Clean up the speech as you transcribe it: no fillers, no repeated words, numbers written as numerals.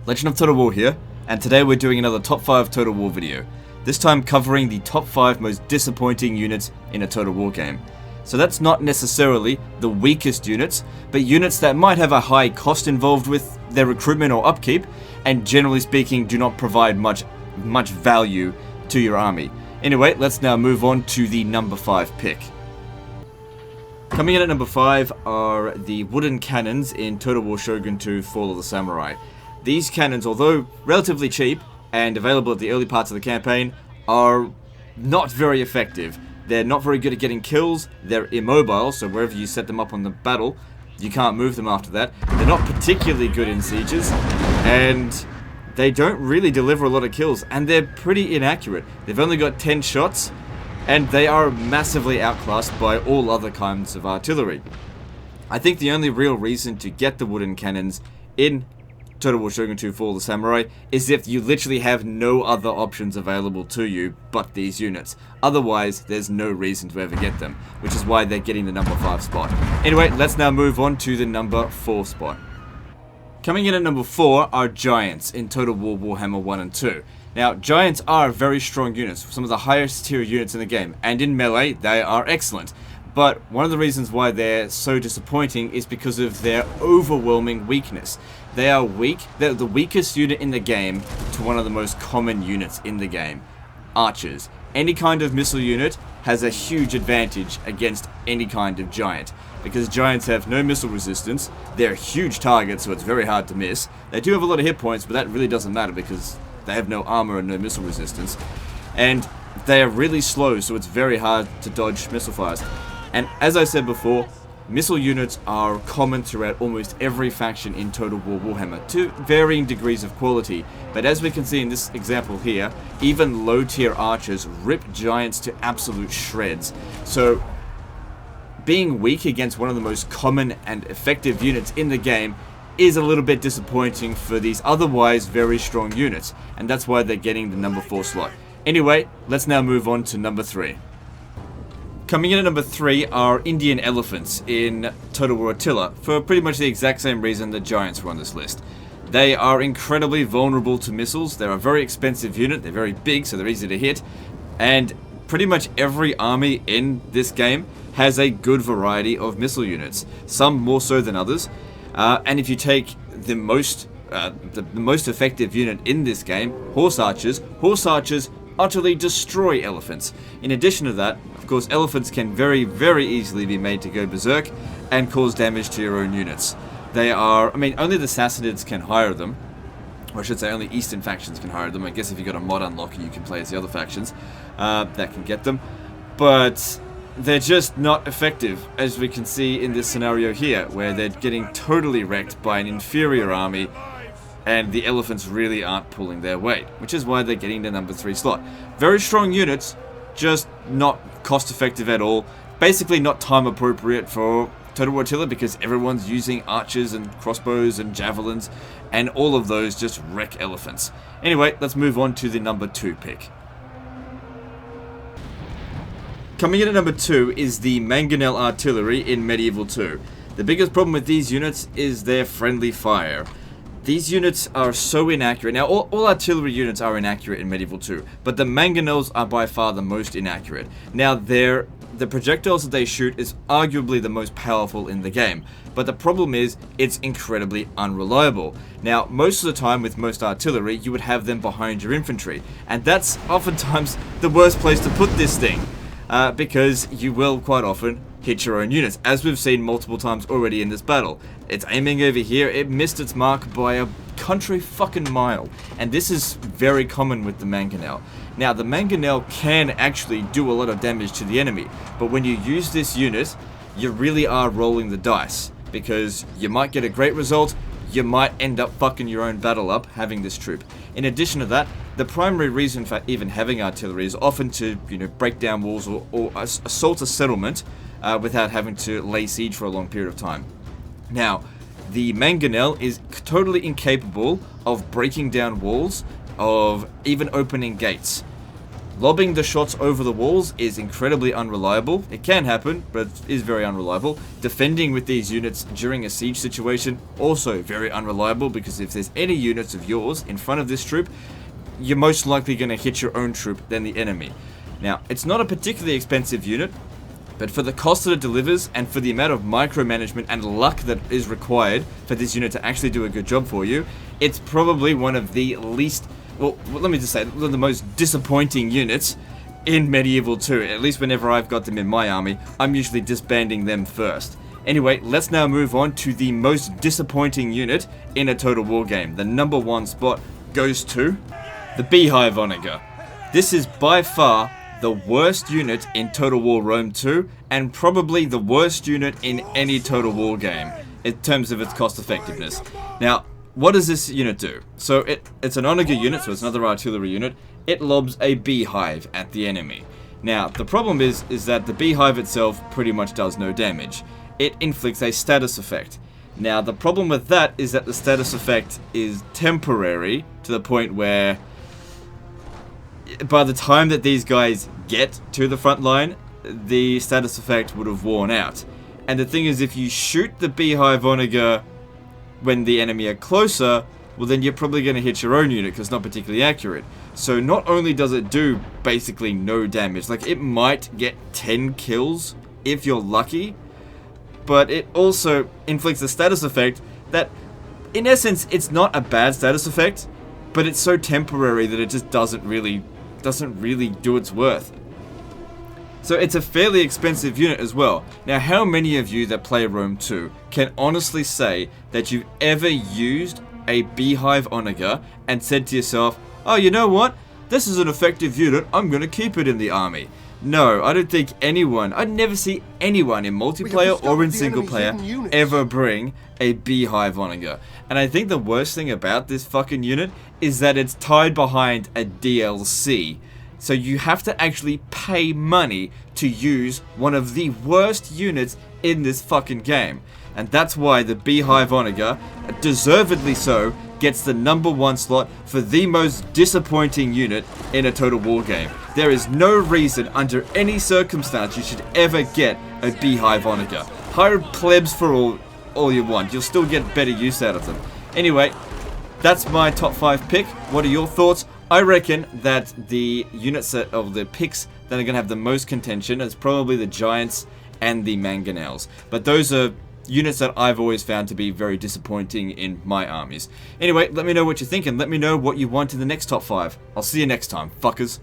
Legend of Total War here, and today we're doing another top 5 Total War video. This time covering the top 5 most disappointing units in a Total War game. So that's not necessarily the weakest units, but units that might have a high cost involved with their recruitment or upkeep, and generally speaking do not provide much value to your army. Anyway, let's now move on to the number 5 pick. Coming in at number 5 are the wooden cannons in Total War Shogun 2 Fall of the Samurai. These cannons, although relatively cheap and available at the early parts of the campaign, are not very effective. They're not very good at getting kills, they're immobile, so wherever you set them up on the battle, you can't move them after that. They're not particularly good in sieges, and they don't really deliver a lot of kills, and they're pretty inaccurate. They've only got 10 shots, and they are massively outclassed by all other kinds of artillery. I think the only real reason to get the wooden cannons in Total War Shogun 2 Fall of the Samurai is if you literally have no other options available to you but these units. Otherwise, there's no reason to ever get them, which is why they're getting the number 5 spot. Anyway, let's now move on to the number 4 spot. Coming in at number 4 are Giants in Total War Warhammer 1 and 2. Now, Giants are very strong units, some of the highest tier units in the game, and in melee, they are excellent. But one of the reasons why they're so disappointing is because of their overwhelming weakness. They are weak, they're the weakest unit in the game to one of the most common units in the game, archers. Any kind of missile unit has a huge advantage against any kind of giant, because giants have no missile resistance, they're huge targets so it's very hard to miss. They do have a lot of hit points, but that really doesn't matter because they have no armor and no missile resistance. And they are really slow, so it's very hard to dodge missile fires. And as I said before, missile units are common throughout almost every faction in Total War Warhammer, to varying degrees of quality. But as we can see in this example here, even low tier archers rip giants to absolute shreds. So being weak against one of the most common and effective units in the game is a little bit disappointing for these otherwise very strong units, and that's why they're getting the number 4 slot. Anyway, let's now move on to number 3. Coming in at number 3 are Indian elephants in Total War Attila, for pretty much the exact same reason the Giants were on this list. They are incredibly vulnerable to missiles, they're a very expensive unit, they're very big so they're easy to hit, and pretty much every army in this game has a good variety of missile units, some more so than others. And if you take the most effective unit in this game, horse archers utterly destroy elephants. In addition to that, of course, elephants can very, very easily be made to go berserk and cause damage to your own units. They are, only the Sassanids can hire them, or I should say only Eastern factions can hire them. I guess if you got a mod unlocker, you can play as the other factions that can get them. But they're just not effective, as we can see in this scenario here, where they're getting totally wrecked by an inferior army, and the elephants really aren't pulling their weight, which is why they're getting the number 3 slot. Very strong units, just not cost effective at all. Basically not time appropriate for Total War Attila because everyone's using archers and crossbows and javelins, and all of those just wreck elephants. Anyway, let's move on to the number 2 pick. Coming in at number 2 is the Mangonel Artillery in Medieval 2. The biggest problem with these units is their friendly fire. These units are so inaccurate. Now, all artillery units are inaccurate in Medieval 2, but the Mangonels are by far the most inaccurate. Now, the projectiles that they shoot is arguably the most powerful in the game, but the problem is it's incredibly unreliable. Now, most of the time with most artillery, you would have them behind your infantry, and that's oftentimes the worst place to put this thing, because you will quite often hit your own units, as we've seen multiple times already in this battle. It's aiming over here, it missed its mark by a country fucking mile, and this is very common with the Mangonel. Now, the Mangonel can actually do a lot of damage to the enemy, but when you use this unit, you really are rolling the dice, because you might get a great result, you might end up fucking your own battle up having this troop. In addition to that, the primary reason for even having artillery is often to, break down walls or assault a settlement without having to lay siege for a long period of time. Now, the Mangonel is totally incapable of breaking down walls, of even opening gates. Lobbing the shots over the walls is incredibly unreliable. It can happen, but it is very unreliable. Defending with these units during a siege situation, also very unreliable, because if there's any units of yours in front of this troop, you're most likely going to hit your own troop than the enemy. Now, it's not a particularly expensive unit, but for the cost that it delivers and for the amount of micromanagement and luck that is required for this unit to actually do a good job for you, it's probably one of the least, well, let me just say, one of the most disappointing units in Medieval 2. At least whenever I've got them in my army, I'm usually disbanding them first. Anyway, let's now move on to the most disappointing unit in a Total War game. The number 1 spot goes to the Beehive Onager. This is by far the worst unit in Total War Rome 2, and probably the worst unit in any Total War game in terms of its cost effectiveness. Now, what does this unit do? So it's an Onager unit, so it's another artillery unit. It lobs a beehive at the enemy. Now, the problem is that the beehive itself pretty much does no damage. It inflicts a status effect. Now, the problem with that is that the status effect is temporary, to the point where by the time that these guys get to the front line, the status effect would have worn out. And the thing is, if you shoot the Beehive Onager when the enemy are closer, well, then you're probably going to hit your own unit because it's not particularly accurate. So not only does it do basically no damage, like it might get 10 kills if you're lucky, but it also inflicts a status effect that, in essence, it's not a bad status effect, but it's so temporary that it just doesn't really do its worth. So it's a fairly expensive unit as well. Now, how many of you that play Rome 2 can honestly say that you've ever used a Beehive Onager and said to yourself, oh, you know what? This is an effective unit, I'm going to keep it in the army. No, I don't think anyone, I'd never see anyone in multiplayer or in single player ever bring a Beehive Onager. And I think the worst thing about this fucking unit is that it's tied behind a DLC. So you have to actually pay money to use one of the worst units in this fucking game. And that's why the Beehive Onager, deservedly so, gets the number 1 slot for the most disappointing unit in a Total War game. There is no reason under any circumstance you should ever get a Beehive Onager. Hire plebs for all you want. You'll still get better use out of them. Anyway, that's my top 5 pick. What are your thoughts? I reckon that the unit set of the picks that are going to have the most contention is probably the Giants and the Mangonels. But those are units that I've always found to be very disappointing in my armies. Anyway, let me know what you think and let me know what you want in the next top 5. I'll see you next time, fuckers.